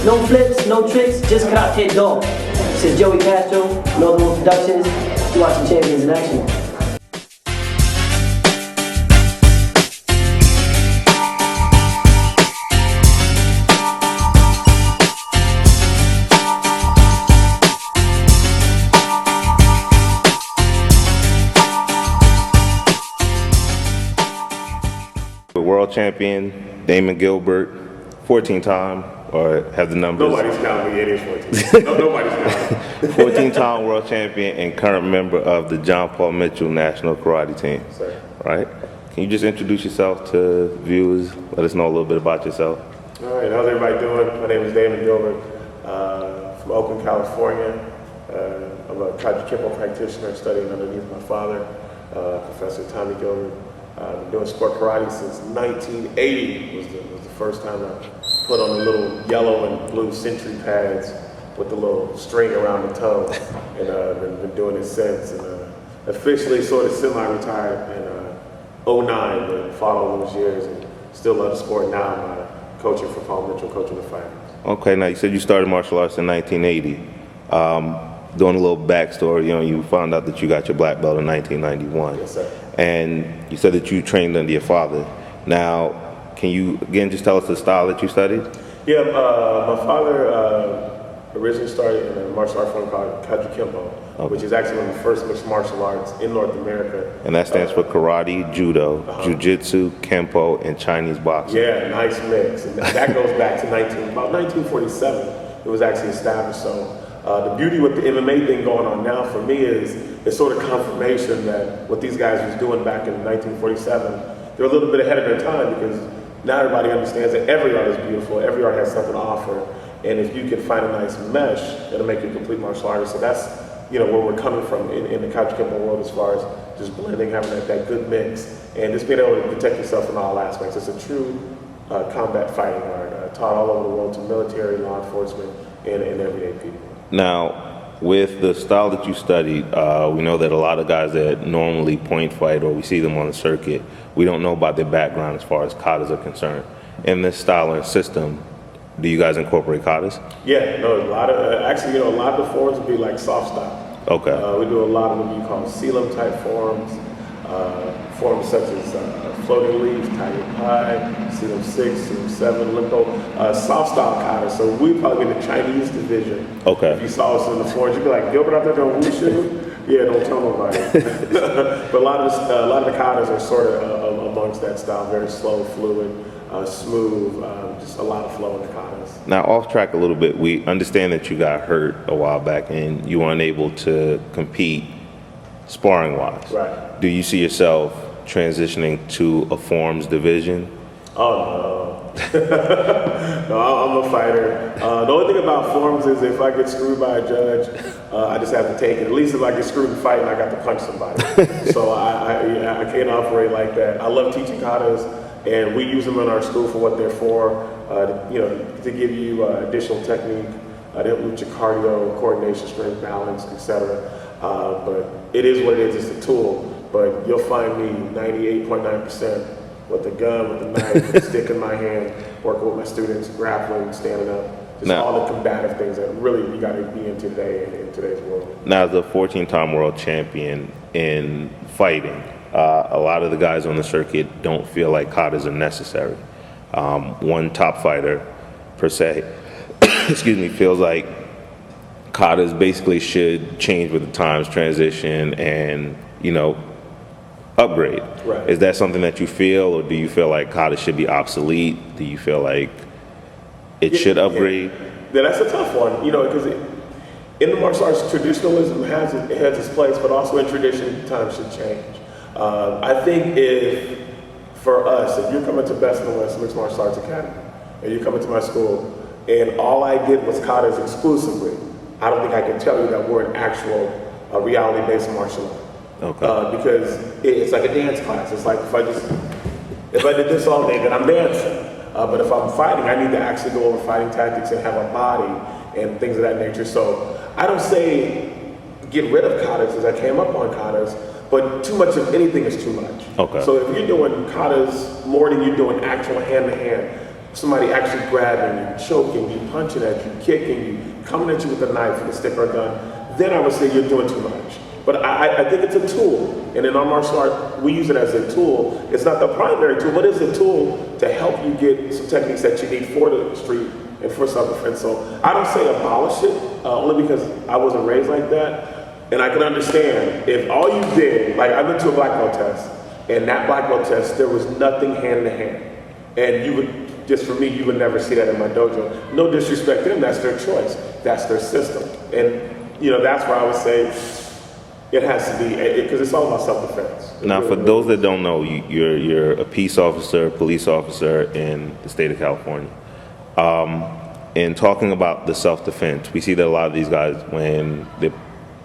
No flips, no tricks, just karate dog. This is Joey Castro, Northern Productions. You're watching Champions in Action. World champion Damon Gilbert, 14-time, or have the numbers? Nobody's counting me. It is 14. No, nobody's counting. 14-time world champion and current member of the John Paul Mitchell National Karate Team. Sir. Right? Can you just introduce yourself to viewers? Let us know a little bit about yourself. All right. How's everybody doing? My name is Damon Gilbert from Oakland, California. I'm a Kempo practitioner studying underneath my father, Professor Tommy Gilbert. I've been doing sport karate since 1980 was the first time I put on the little yellow and blue century pads with the little string around the toe, and been doing it since. And officially sort of semi-retired in 09, but fought all those years and still love the sport now. I'm coaching for Paul Mitchell, coaching the fighters. Okay, now you said you started martial arts in 1980. Doing a little backstory, you found out that you got your black belt in 1991. Yes, sir. And you said that you trained under your father. Now, can you, again, just tell us the style that you studied? Yeah, my father originally started in a martial art form called Kempo, okay, which is actually one of the first mixed martial arts in North America. And that stands for karate, judo, jiu-jitsu, Kempo, and Chinese boxing. Yeah, nice mix. And that goes back to about 1947. It was actually established. So the beauty with the MMA thing going on now for me is it's sort of confirmation that what these guys was doing back in 1947, they're a little bit ahead of their time, because now everybody understands that every art is beautiful, every art has something to offer, and if you can find a nice mesh, it'll make you a complete martial artist. So that's where we're coming from in the Couch Kempo world, as far as just blending, having that good mix, and just being able to protect yourself in all aspects. It's a true combat fighting art, taught all over the world to military, law enforcement, and everyday people. Now, with the style that you studied, we know that a lot of guys that normally point fight, or we see them on the circuit, we don't know about their background as far as katas are concerned. In this style and system, do you guys incorporate katas? Yeah, no, a lot of a lot of the forms would be like soft style. Okay. We do a lot of what you call Sealam type forms, forms such as floating leaf, tiger pie, Sealam 6, Sealam 7, limpo, soft style kata. So we'd probably be in the Chinese division. Okay. If you saw us in the forums, you'd be like, Gilbert out there doing wushu? Yeah, don't tell nobody. But a lot of the katas are sort of amongst that style, very slow, fluid, smooth, just a lot of flow in the katas. Now, off track a little bit, we understand that you got hurt a while back and you were unable to compete sparring-wise. Right. Do you see yourself transitioning to a forms division? Oh, no. No, I'm a fighter. The only thing about forms is if I get screwed by a judge, I just have to take it. At least if I get screwed in fighting, I got to punch somebody. So I can't operate like that. I love teaching katas, and we use them in our school for what they're for, to give you additional technique, to help with your cardio, coordination, strength, balance, etc. But it is what it is. It's a tool. But you'll find me 98.9% with a gun, with a knife, with a stick in my hand, working with my students, grappling, standing up, just all the combative things that really you got to be into today in today's world. Now, as a 14-time world champion in fighting, a lot of the guys on the circuit don't feel like katas are necessary. One top fighter, per se, excuse me, feels like katas basically should change with the times, transition, and, upgrade. Right. Is that something that you feel, or do you feel like katas should be obsolete? Do you feel like it should upgrade? Yeah, that's a tough one, because in the martial arts, traditionalism has its place, but also in tradition, times should change. I think for us, if you're coming to Best in the West Mixed Martial Arts Academy, and you're coming to my school, and all I did was katas exclusively, I don't think I can tell you that we're an actual reality-based martial art. Okay. Because it's like a dance class. It's like if I did this all day, then I'm dancing. But if I'm fighting, I need to actually go over fighting tactics and have a body and things of that nature. So I don't say get rid of katas, as I came up on katas, but too much of anything is too much. Okay. So if you're doing katas more than you're doing actual hand-to-hand, somebody actually grabbing you, choking you, punching at you, kicking you, coming at you with a knife and a stick or a gun, then I would say you're doing too much. But I think it's a tool, and in our martial art, we use it as a tool. It's not the primary tool, but it's a tool to help you get some techniques that you need for the street and for self-defense. So I don't say abolish it, only because I wasn't raised like that. And I can understand if all you did, like I went to a black belt test, and that black belt test, there was nothing hand to hand. And you would, just for me, you would never see that in my dojo. No disrespect to them, that's their choice. That's their system. And, you know, that's where I would say, it has to be, because it's all about self-defense. Now, for those that don't know, you're a peace officer, police officer in the state of California. In talking about the self-defense, we see that a lot of these guys, when they're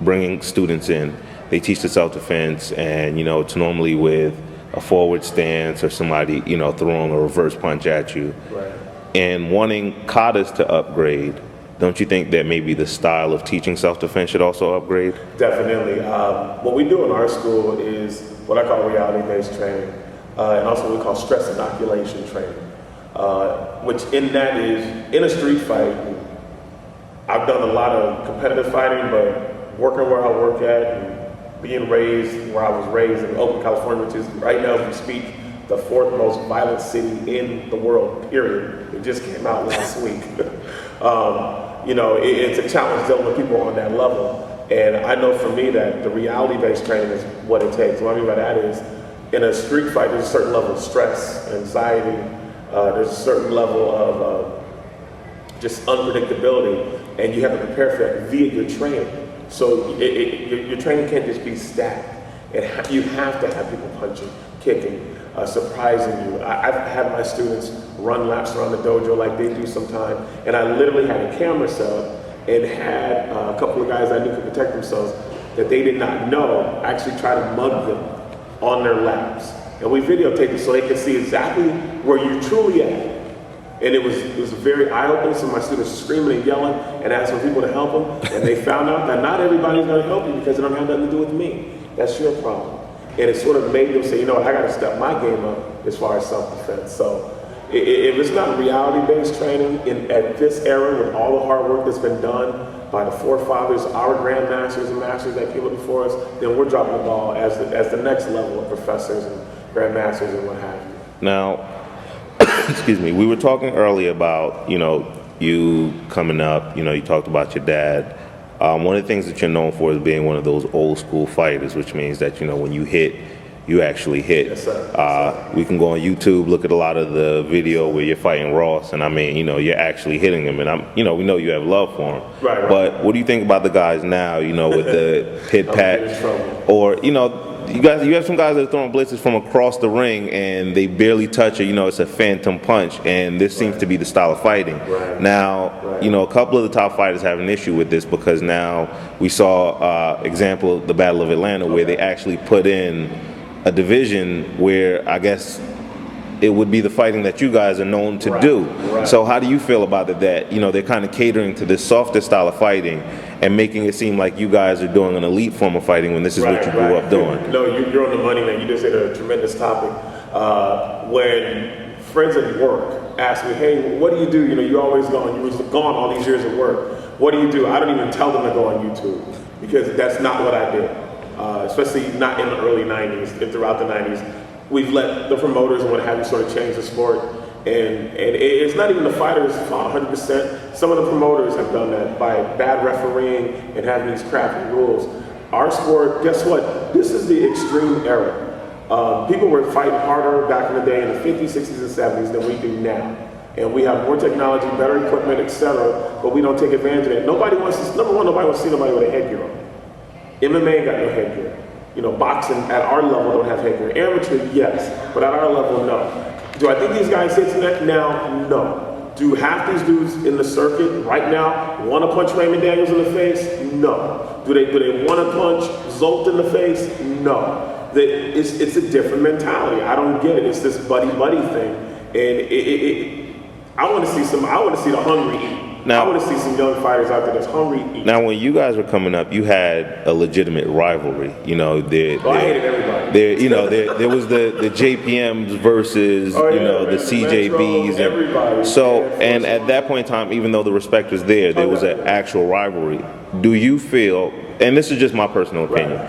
bringing students in, they teach the self-defense, and, you know, it's normally with a forward stance or somebody, you know, throwing a reverse punch at you. Right. And wanting katas to upgrade, don't you think that maybe the style of teaching self-defense should also upgrade? Definitely. What we do in our school is what I call reality-based training, and also what we call stress inoculation training, which in that is, in a street fight, I've done a lot of competitive fighting, but working where I work at and being raised where I was raised in Oakland, California, which is right now, as we speak, the fourth most violent city in the world, period. It just came out last week. You know, it's a challenge dealing with people on that level. And I know for me that the reality-based training is what it takes. What I mean by that is, in a street fight, there's a certain level of stress, anxiety, there's a certain level of just unpredictability, and you have to prepare for that via your training. So your training can't just be static. You have to have people punching, kicking, surprising you. I've had my students run laps around the dojo like they do sometimes, and I literally had a camera set up and had a couple of guys I knew could protect themselves that they did not know actually try to mug them on their laps. And we videotaped it so they could see exactly where you're truly at. And it was very eye-opening, so my students screaming and yelling and asking people to help them, and they found out that not everybody's gonna help you because it don't have nothing to do with me. That's your problem. And it sort of made them say, you know what, I gotta step my game up as far as self-defense. So if it's not reality-based training at this era with all the hard work that's been done by the forefathers, our grandmasters and masters that came up before us, then we're dropping the ball as the next level of professors and grandmasters and what have you. Now, excuse me, we were talking earlier about, you know, you coming up, you know, you talked about your dad. One of the things that you're known for is being one of those old school fighters, which means that, you know, when you hit, you actually hit. Yes, sir. We can go on YouTube, look at a lot of the video where you're fighting Ross, and I mean, you know, you're actually hitting him, and we know you have love for him. Right. But what do you think about the guys now, you know, with the hit pat, or, you know, you have some guys that are throwing blitzes from across the ring and they barely touch it. You know, it's a phantom punch, and this seems to be the style of fighting. Right. Now, you know, a couple of the top fighters have an issue with this because now we saw example the Battle of Atlanta where they actually put in a division where I guess it would be the fighting that you guys are known to do. Right. So how do you feel about it that, you know, they're kind of catering to this softer style of fighting and making it seem like you guys are doing an elite form of fighting when this is what you grew up doing? No, you're on the money, man. You just hit a tremendous topic. When friends at work ask me, hey, what do you do? You know, you always gone. You was gone all these years at work. What do you do? I don't even tell them to go on YouTube because that's not what I did. Especially not in the early 90s and throughout the 90s. We've let the promoters and what have you sort of change the sport. And it's not even the fighters' fault 100%. Some of the promoters have done that by bad refereeing and having these crappy rules. Our sport, guess what? This is the extreme era. People were fighting harder back in the day in the 50s, 60s, and 70s than we do now. And we have more technology, better equipment, etc., but we don't take advantage of it. Nobody wants to, number one, nobody wants to see nobody with a headgear on. MMA ain't got no headgear. You know, boxing at our level don't have headgear. Amateur, yes, but at our level, no. Do I think these guys hit that now? No. Do half these dudes in the circuit right now want to punch Raymond Daniels in the face? No. Do they want to punch Zolt in the face? No. It's a different mentality. I don't get it. It's this buddy thing, and I want to see the hungry eat. Now- I want to see some young fighters out there that's hungry to eat. Now, when you guys were coming up, you had a legitimate rivalry. You know, I hated everybody. there was the JPMs versus the CJBs. Metro, everybody. So, Yeah, and at that point in time, even though the respect was there was an actual rivalry. Do you feel, and this is just my personal opinion,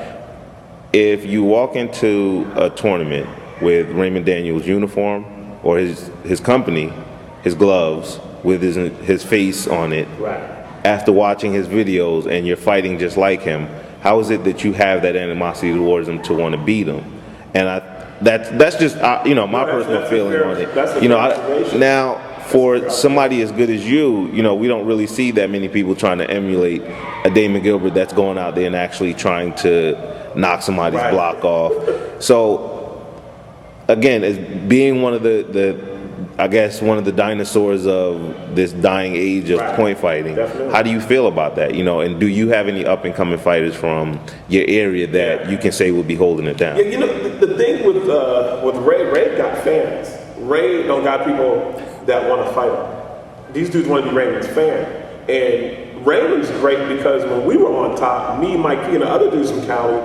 if you walk into a tournament with Raymond Daniels' uniform or his company, his gloves with his face on it, after watching his videos and you're fighting just like him, how is it that you have that animosity towards him to want to beat him? And that's just my personal feeling on it. Now for somebody as good as you, we don't really see that many people trying to emulate a Damon Gilbert that's going out there and actually trying to knock somebody's block off. So again, as being one of one of the dinosaurs of this dying age of point fighting, how do you feel about that? And do you have any up and coming fighters from your area that you can say will be holding it down? Yeah, the thing with Ray got fans. Ray don't got people that want to fight him. These dudes want to be Raymond's fan. And Raymond's great because when we were on top, me, Mike P, and the other dudes from Cali,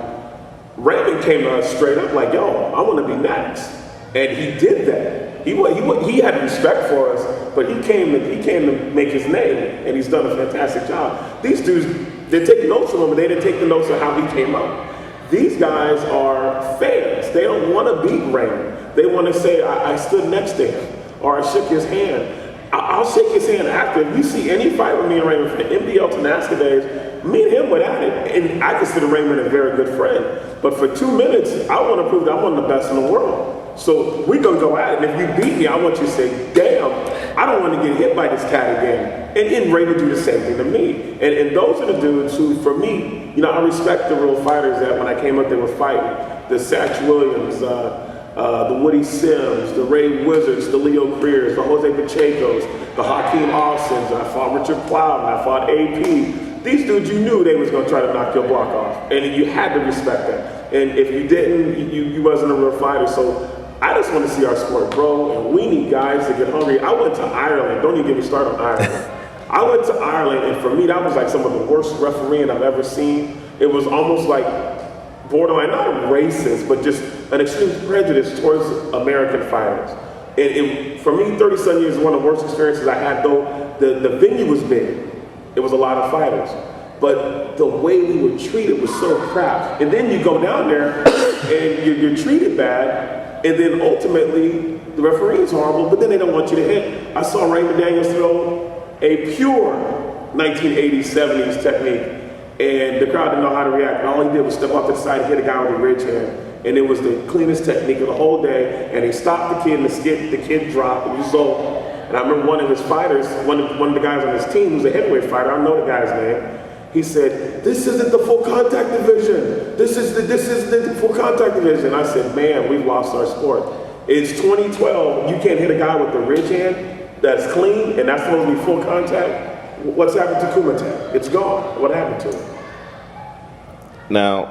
Raymond came to us straight up like, yo, I want to be next. And he did that. He had respect for us, but he came to make his name, and he's done a fantastic job. These dudes, they take notes from him, but they didn't take the notes of how he came up. These guys are fans. They don't want to beat Raymond. They want to say, I stood next to him, or I shook his hand. I'll shake his hand after. If you see any fight with me and Raymond from the NBL to NASCA days, me and him went at it. And I consider Raymond a very good friend. But for 2 minutes, I want to prove that I'm one of the best in the world. So we're going to go at it. And if you beat me, I want you to say, damn, I don't want to get hit by this cat again. And Raymond do the same thing to me. And those are the dudes who, for me, I respect the real fighters that when I came up, they were fighting. The Satch Williams, the Woody Sims, the Ray Wizards, the Leo Creers, the Jose Pachecos, the Hakeem Austins. I fought Richard Plowman, I fought AP. These dudes, you knew they was going to try to knock your block off. And you had to respect that. And if you didn't, you wasn't a real fighter. So I just want to see our sport grow, and we need guys to get hungry. I went to Ireland. Don't even get me started on Ireland. I went to Ireland, and for me, that was like some of the worst refereeing I've ever seen. It was almost like borderline, not racist, but just an extreme prejudice towards American fighters. And for me, 30-some years is one of the worst experiences I had, though the venue was big. It was a lot of fighters. But the way we were treated was so crap. And then you go down there, and you're treated bad, and then ultimately, the referee is horrible, but then they don't want you to hit. I saw Raymond Daniels throw a pure 1980s, 70s technique, and the crowd didn't know how to react. And all he did was step off to the side and hit a guy with a ridge hand. And it was the cleanest technique of the whole day. And he stopped the kid, and the kid dropped the result. And I remember one of his fighters, one of the guys on his team, who's a heavyweight fighter, I know the guy's name. He said, "This isn't the full contact division. This is the full contact division." I said, "Man, we've lost our sport. It's 2012. You can't hit a guy with a ridge hand that's clean, and that's supposed to be full contact. What's happened to Kumite? It's gone. What happened to it?" Now,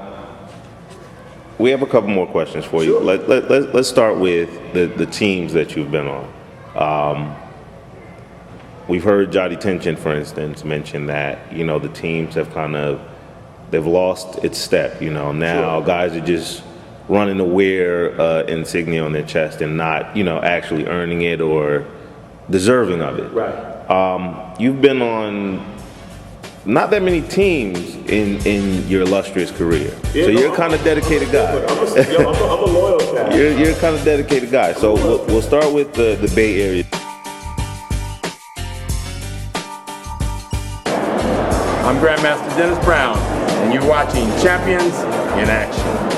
we have a couple more questions for you. Sure. Let's start with the teams that you've been on. We've heard Jotty Tension, for instance, mention that, the teams have they've lost its step. Now Sure. guys are just running to wear insignia on their chest and not, actually earning it or deserving of it. Right. You've been on not that many teams in your illustrious career. Yeah, so no, you're a kind of dedicated guy. I'm a loyal guy. You're a kind of dedicated guy. So we'll start with the Bay Area. I'm Grandmaster Dennis Brown, and you're watching Champions in Action.